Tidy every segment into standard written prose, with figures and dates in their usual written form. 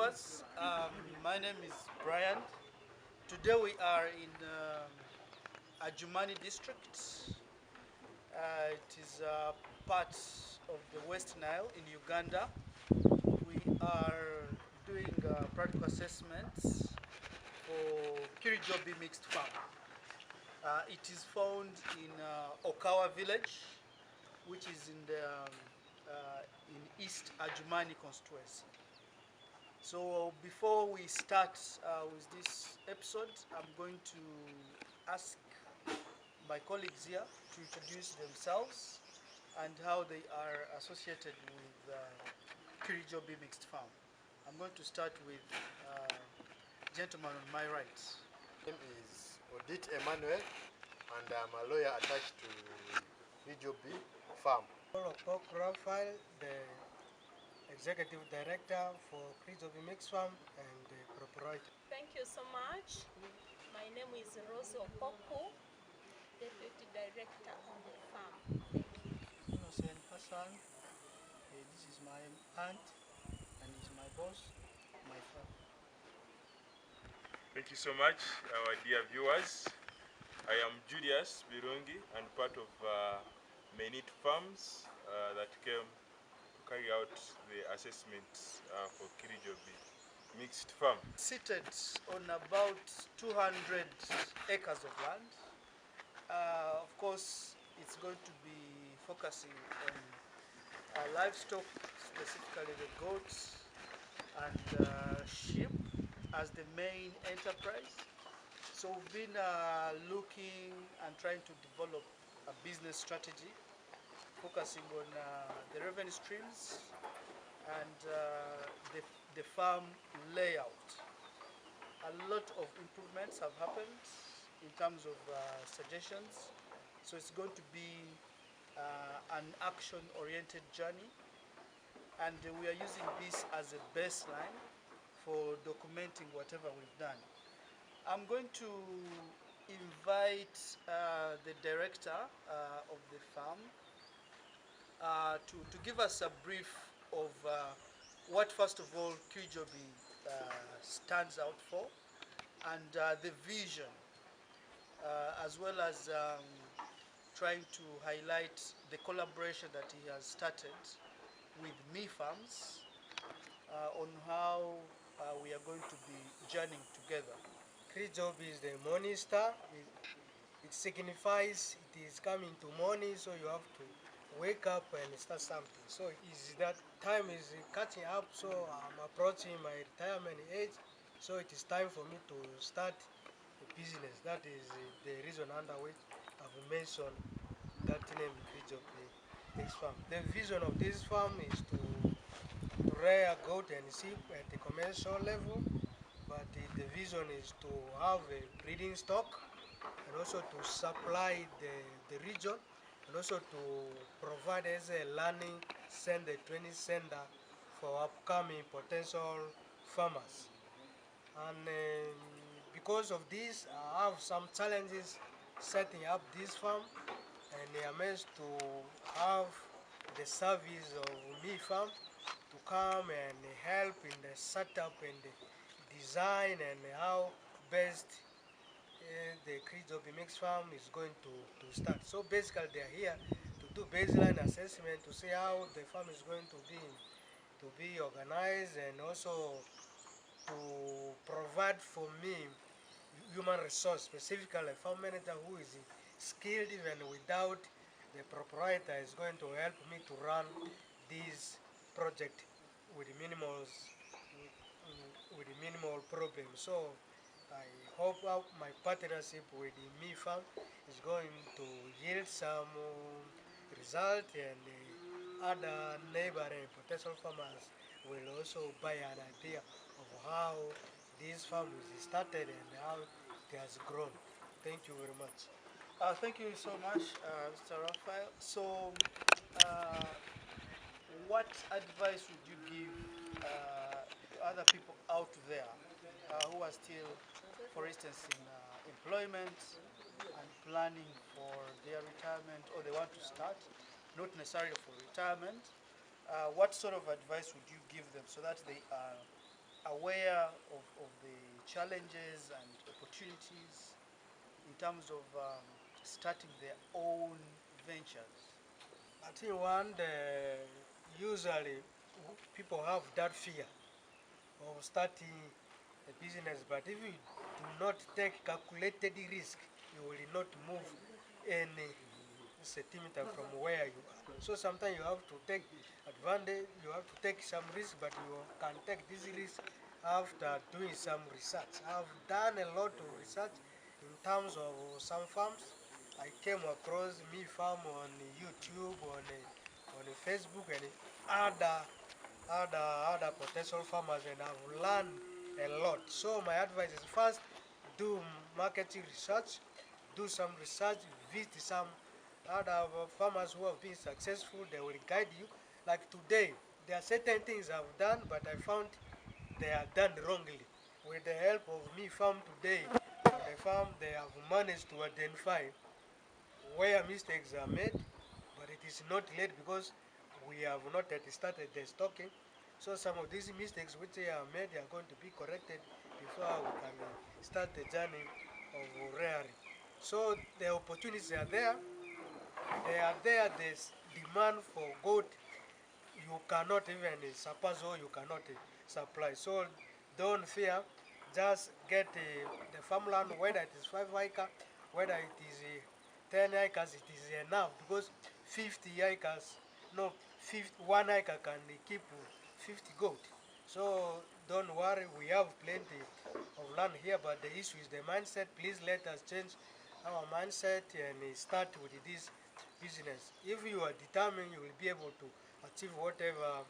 viewers. My name is Brian. Today we are in Adjumani district. It is part of the West Nile in Uganda. We are doing practical assessments for Kirijobi mixed farm. It is found in Okawa village, which is in East Adjumani constituency. So before we start with this episode, I'm going to ask my colleagues here to introduce themselves and how they are associated with Kirijobi Mixed Farm. I'm going to start with gentleman on my right. My name is Odit Emmanuel, and I'm a lawyer attached to Kirijobi Farm. Raphael, the Executive Director for Kirijobi Mixed Farm and the proprietor. Thank you so much. My name is Rose Opoku, Deputy Director of the farm. Thank you. Hussein Hassan. This is my aunt and is my boss, my farm. Thank you so much, our dear viewers. I am Julius Birungi and part of Menit Farms that came to carry out the assessments for Kirijobi Mixed Farm. Seated on about 200 acres of land. Of course, it's going to be focusing on livestock, specifically the goats and sheep as the main enterprise. So we've been looking and trying to develop a business strategy focusing on the revenue streams and the farm layout. A lot of improvements have happened in terms of suggestions. So it's going to be an action-oriented journey, and we are using this as a baseline for documenting whatever we've done. I'm going to invite the director of the farm to give us a brief of what, first of all, Kirijobi stands out for, and the vision, as well as trying to highlight the collaboration that he has started with Me Farms on how we are going to be journeying together. Kirijobi is the morning star. It signifies it is coming to morning, so you have to wake up and start something. So is that time is catching up, so I'm approaching my retirement age, so it is time for me to start a business. That is the reason under which I've mentioned that name, Kirijobi Mixed Farm. The vision of this farm is to rear goat and sheep at the commercial level, but the vision is to have a breeding stock and also to supply the region, and also to provide as a learning center, training center for upcoming potential farmers. And because of this, I have some challenges setting up this farm, and I managed to have the service of Me Farm to come and help in the setup and the design and how best the Kirijobi Mixed Farm is going to start. So basically they are here to do baseline assessment to see how the farm is going to be organized, and also to provide for me human resource, specifically a farm manager who is skilled. Even without the proprietor is going to help me to run this project with minimal problem. So I hope my partnership with the Me Farm is going to yield some result, and other neighboring potential farmers will also buy an idea of how this farm is started and how it has grown. Thank you very much. Thank you so much, Mr. Raphael. So, what advice would you give to other people out there who are still, for instance, in employment and planning for their retirement, or they want to start, not necessarily for retirement? What sort of advice would you give them so that they are aware of the challenges and opportunities in terms of starting their own ventures? I think usually people have that fear of starting a business, but if you do not take calculated risk, you will not move any centimeter from where you are. So sometimes you have to take advantage, you have to take some risk, but you can take this risk after doing some research. I've done a lot of research in terms of some farms. I came across me farm on YouTube, on Facebook, and other other potential farmers, and I've learned a lot. So my advice is first do marketing research, do some research, visit some other farmers who have been successful. They will guide you. Like today, there are certain things I've done, but I found they are done wrongly. With the help of me farm today, on the farm, they have managed to identify where mistakes are made, but it is not late because we have not yet started the stocking. So some of these mistakes which are made are going to be corrected before we can start the journey of rearing. So the opportunities are there. They are there. There's demand for goat. You cannot even surpass or you cannot supply. So don't fear. Just get the farmland, whether it is 5 acre, whether it is 10 acres, it is enough because 50 acres, no, 1 acre can keep 50 goat. So don't worry, we have plenty of land here, but the issue is the mindset. Please let us change our mindset and start with this business. If you are determined, you will be able to achieve whatever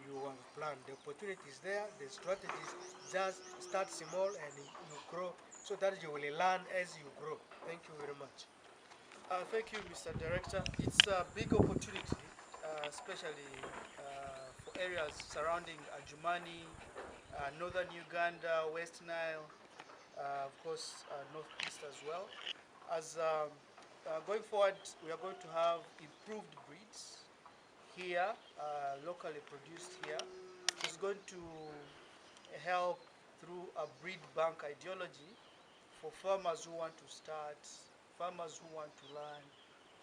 you have planned. The opportunity is there, the strategies, just start small and you grow so that you will learn as you grow. Thank you very much. Thank you, Mr. Director. It's a big opportunity, especially for areas surrounding Adjumani, northern Uganda, West Nile, of course, northeast as well. As going forward, we are going to have improved breeds here, locally produced here. It's going to help through a breed bank ideology for farmers who want to start, farmers who want to learn,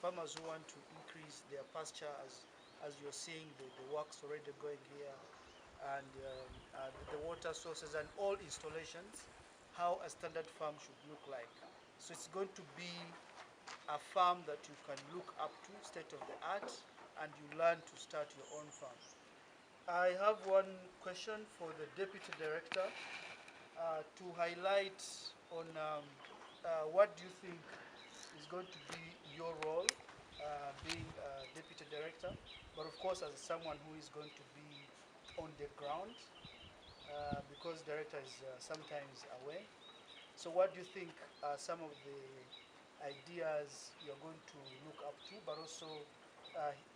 farmers who want to increase their pasture as you're seeing the works already going here, and the water sources and all installations, how a standard farm should look like. So it's going to be a farm that you can look up to, state of the art, and you learn to start your own farm. I have one question for the Deputy Director to highlight on what do you think is going to be your role being Deputy Director, but of course as someone who is going to be on the ground because Director is sometimes away. So what do you think are some of the ideas you're going to look up to, but also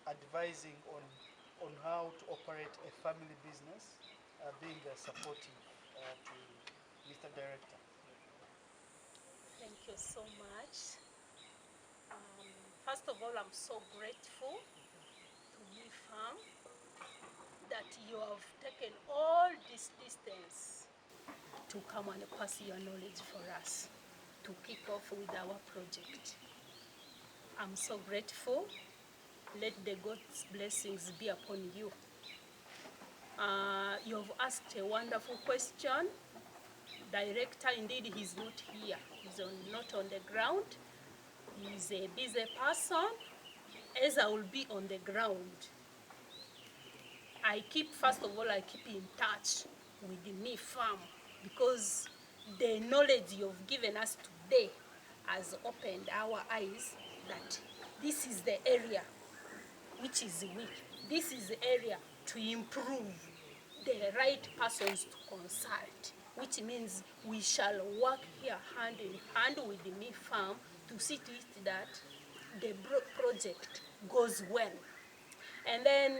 advising on how to operate a family business, being supportive to Mr. Director? Thank you so much. First of all, I'm so grateful to me farm that you have taken all this distance to come and pass your knowledge for us to kick off with our project. I'm so grateful. Let the God's blessings be upon you. You have asked a wonderful question. Director, indeed, he's not here. He's not on the ground. He's a busy person, as I will be on the ground. I keep in touch with the me farm because the knowledge you've given us today has opened our eyes that this is the area which is weak. This is the area to improve, the right persons to consult, which means we shall work here hand in hand with the me farm to see to it that the project goes well. And then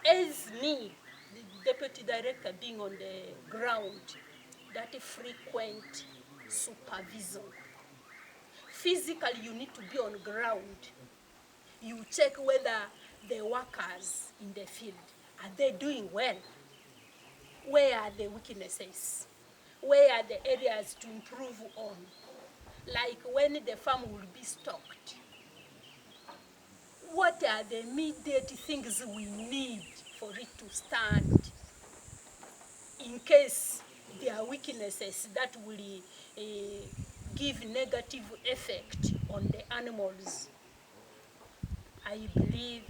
as me, the Deputy Director, being on the ground, that frequent supervision. Physically, you need to be on ground. You check whether the workers in the field, are they doing well? where are the weaknesses? Where are the areas to improve on? Like when the farm will be stocked, what are the immediate things we need for it to stand in case there are weaknesses that will give negative effect on the animals? I believe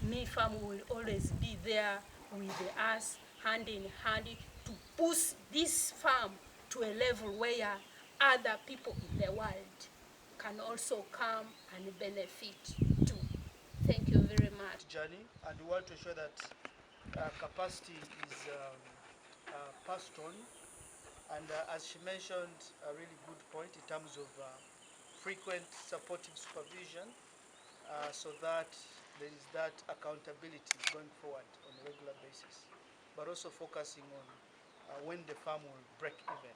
me farm will always be there with us, hand in hand, to push this farm to a level where other people in the world can also come and benefit too. Thank you very much. Journey, and we want to ensure that capacity is passed on. And as she mentioned, a really good point in terms of frequent supportive supervision, so that there is that accountability going forward on a regular basis, but also focusing on when the farm will break even.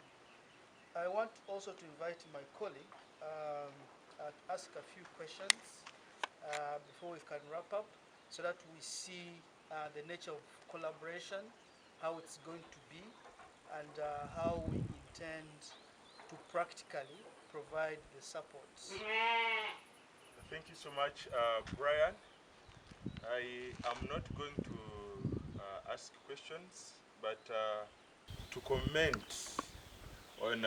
I want also to invite my colleague to ask a few questions before we can wrap up, so that we see the nature of collaboration, how it's going to be, and how we intend to practically provide the support. Thank you so much, Brian. I am not going to ask questions, but to comment on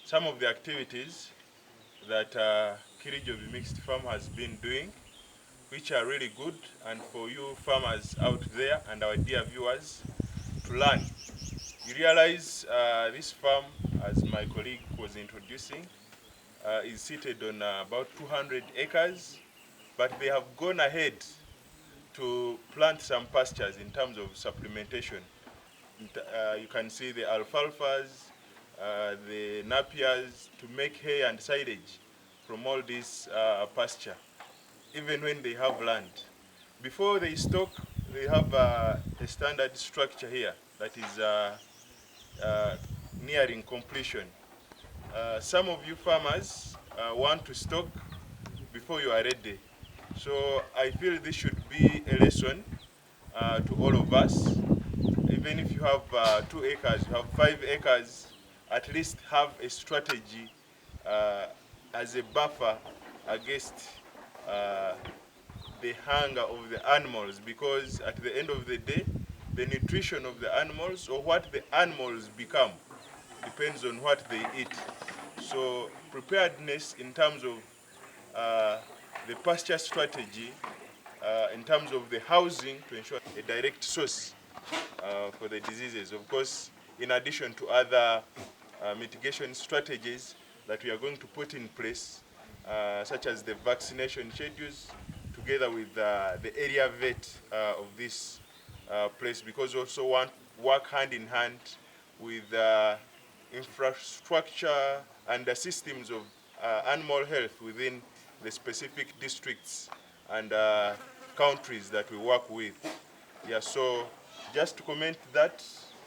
some of the activities that Kirijobi Mixed Farm has been doing, which are really good, and for you farmers out there and our dear viewers to learn. You realize this farm, as my colleague was introducing, is seated on about 200 acres, but they have gone ahead to plant some pastures in terms of supplementation. You can see the alfalfas, the napiers, to make hay and silage from all this pasture, even when they have land. Before they stock, they have a standard structure here that is nearing completion. Some of you farmers want to stock before you are ready. So I feel this should be a lesson to all of us. Even if you have 2 acres, you have 5 acres, at least have a strategy as a buffer against the hunger of the animals, because at the end of the day, the nutrition of the animals, or what the animals become, depends on what they eat. So preparedness in terms of the pasture strategy, in terms of the housing, to ensure a direct source for the diseases. Of course, in addition to other mitigation strategies that we are going to put in place, such as the vaccination schedules, together with the area vet of this place, because we also want work hand in hand with infrastructure and the systems of animal health within the specific districts and countries that we work with. Yeah, so just to comment that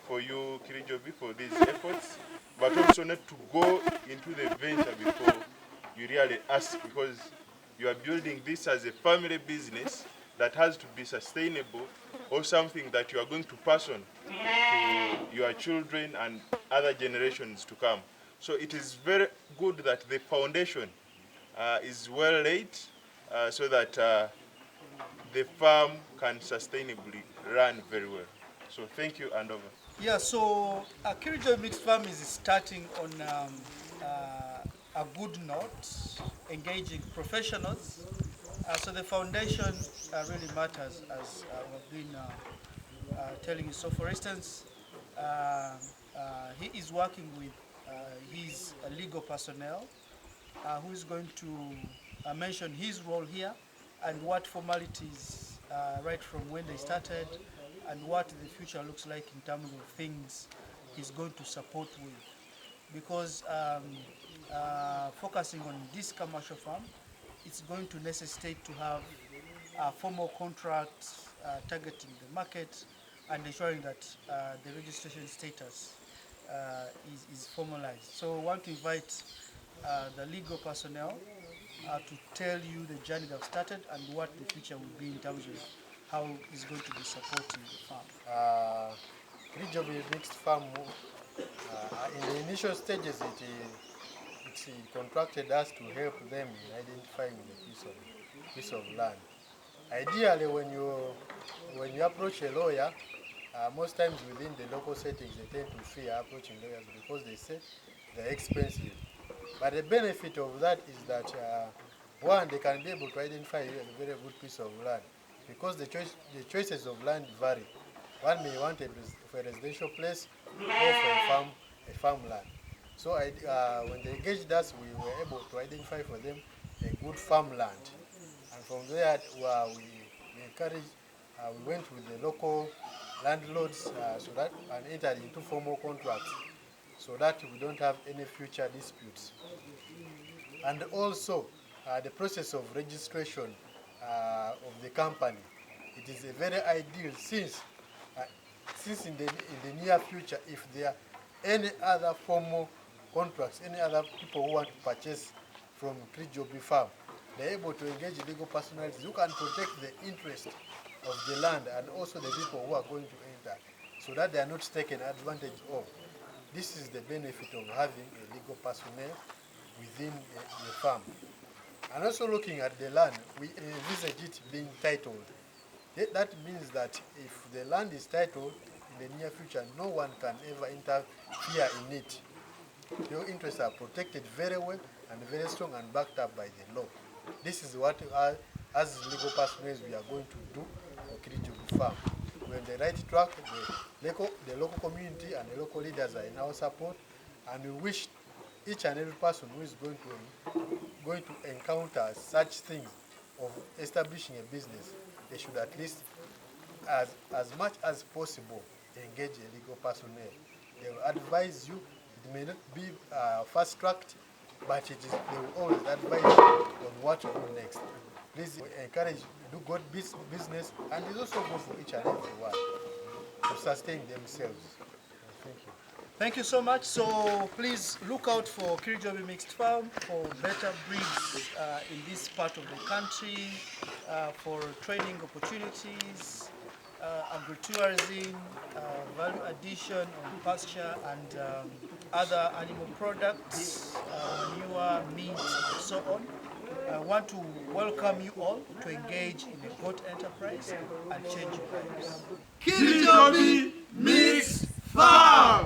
for you, Kirijobi, for these efforts, but also not to go into the venture before you really ask, because you are building this as a family business that has to be sustainable, or something that you are going to pass on to your children and other generations to come. So it is very good that the foundation is well laid, so that the farm can sustainably run very well. So thank you, and over. Yeah, so Kirijo Mixed Farm is starting on a good note, engaging professionals. So the foundation really matters, as we've been telling you. So for instance, he is working with his legal personnel, who is going to mention his role here and what formalities right from when they started and what the future looks like in terms of things he's going to support with. Because focusing on this commercial farm, it's going to necessitate to have formal contracts targeting the market and ensuring that the registration status is formalized. So I want to invite the legal personnel to tell you the journey they've started and what the future will be in terms of how it's going to be supporting the farm. Krijobi mixed farm, in the initial stages, it contracted us to help them in identifying the piece of land. Ideally, when you approach a lawyer, most times within the local settings, they tend to fear approaching lawyers because they say they're expensive. But the benefit of that is that, one, they can be able to identify a very good piece of land because the choices of land vary. One may want for a residential place or for a farmland. So when they engaged us, we were able to identify for them a good farmland. And from there, we encouraged, we went with the local landlords and entered into formal contracts so that we don't have any future disputes. And also, the process of registration of the company, it is a very ideal since in the near future, if there are any other formal contracts, any other people who want to purchase from Krijobi farm, they're able to engage legal personalities who can protect the interest of the land and also the people who are going to enter, so that they are not taken advantage of. This is the benefit of having a legal personnel within the farm. And also looking at the land, we envisage it being titled. That means that if the land is titled in the near future, no one can ever interfere in it. Your interests are protected very well and very strong and backed up by the law. This is what, as legal personnel, we are going to do for Krijobi farm. We're on the right track. The local community and the local leaders are in our support, and we wish each and every person who is going to encounter such things of establishing a business, they should at least, as much as possible, engage a legal personnel. They will advise you. It may not be fast-tracked, but they will always advise you on what to do next. Please encourage, do good business, and it's also good for each and every one to sustain themselves. Thank you. Thank you so much. So please look out for Krijobi Mixed Farm for better breeds in this part of the country, for training opportunities, agritourism, value addition on pasture and other animal products, manure, meat, and so on. I want to welcome you all to engage in a goat enterprise and change your lives. Krijobi Mixed Farm!